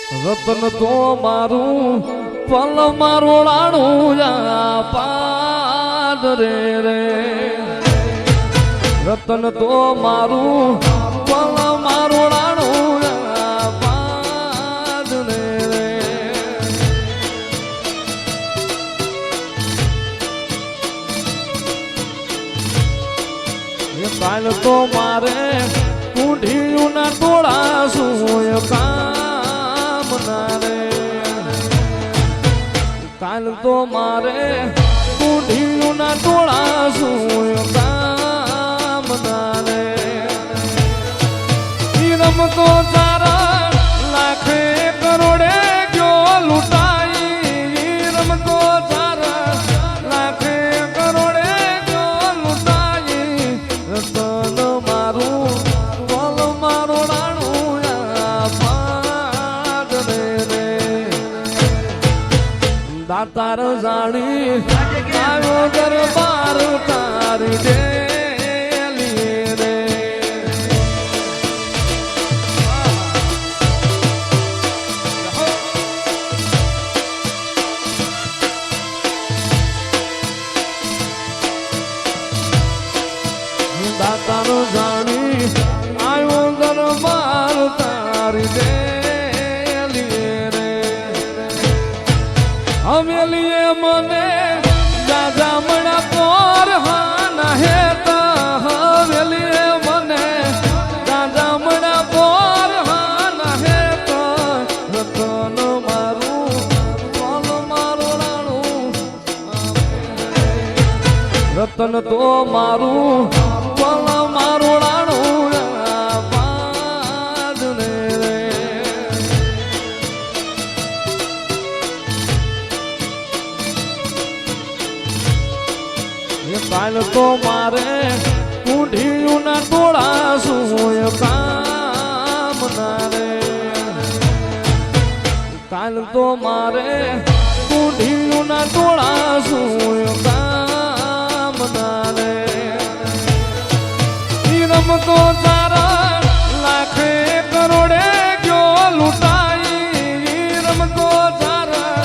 રતન તો મારું પલ મારું રાણું પાદ રે રતન તો મારું પલ મારું રાણું પાદ રે કાલ તો મારે કુંઢીયું ના ટોળા શું કામ ના રે કાલ તો મારે કુંઢીયું ના ટોળા શું કામ ના રે રમતો તારા લાખે કરોડે ગયો લૂંટાઈ રમતો તારા લાખે કરોડે ગયો લૂંટાઈ રતન મારું બોલ મારું રાણું પાદ રે દાતાર જાણી આવ્યો દરબાર તારી ડેલી રે દાતાર જાણી આવ્યો દરબાર તારી ડેલી રે હવેલીએ મને જામણા પોર હાના હેતા હવેલીએ મને જામણા પોર હાના હેતા રતન મારું બોલ મારું રાણું રતન તો મારું બોલ મારું રાણું પાદ રે કાલ તો મારે કુંઢીયું ના ટોળા શું કામ ના રે કાલ તો મારે કુંઢીયું ના ટોળા શું કામ ના રે રમતો તારા લાખે કરોડે ગયો લૂંટાઈ રમતો તારા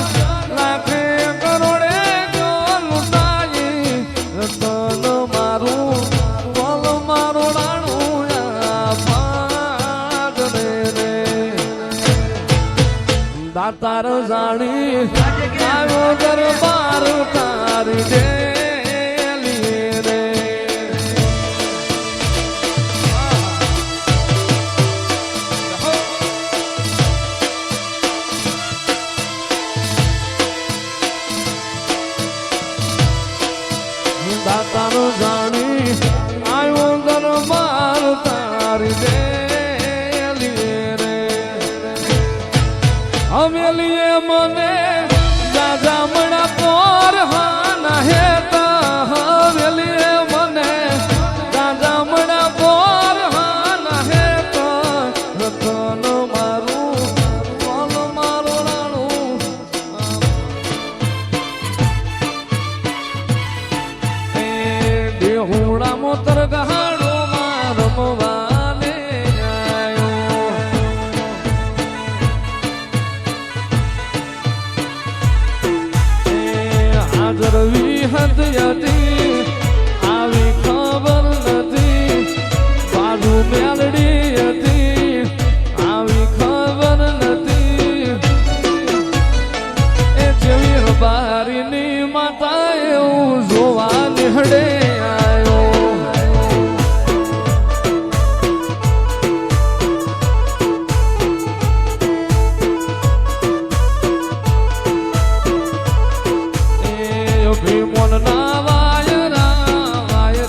લાખે કરોડે ગયો લૂંટાઈ રતન મારું બોલ મારું રાણું પાદ રે દાતાર જાણી આવ્યો દરબાર તારી ડેલી રે દાતાર જાણી આવ્યો દરબાર તારી ડેલી રે હવેલીએ મને જામણા પોર હાના હેતા હવેલીએ મને જામણા પોર હાના હેતા રતન મારું બોલ મારું રાણું દેહુડા મોતર ગહાડો માં રમવાને આયો હાજર વિહત હતી આવી ખબર નથી બાજુ મેલડી હતી આવી ખબર નથી એ જેવી રબારીની માતા એવું જોવા નિહળે ભીમોન ના વાય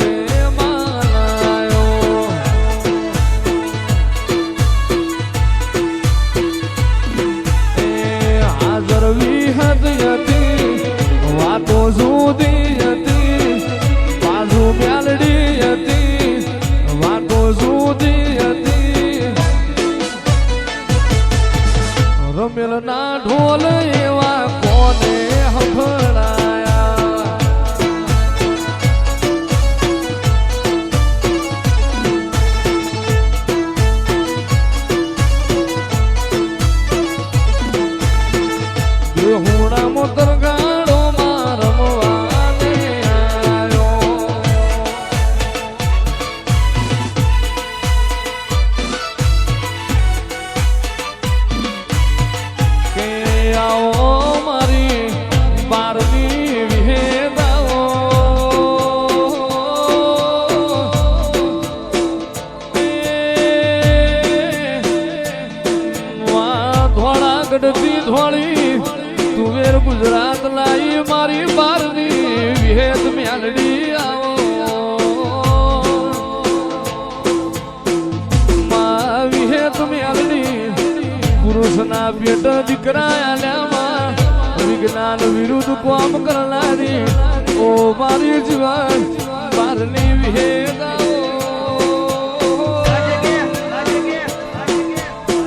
રે માનાયો હાજર વિહત હતી વાતો જુદી હતી બાજુ મેલડી હતી વાતો જુદી હતી રમેલ ના ઢોલ એવા કોને હંભળાયા આઈ મારી બારની વિહેદ મેલડી આવો માં વિહેદ મેલડી પુરુષના પેટ દીકરા આલ્યામાં વિજ્ઞાન વિરુદ્ધ કામ કરનારી ઓ મારી જીવન બારની વિહેદ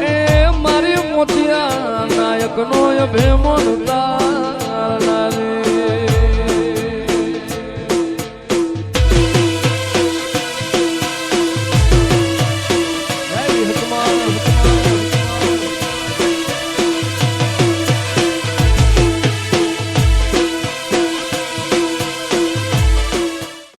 એ મારી મોતિયા નાયક નો અભિમન તારના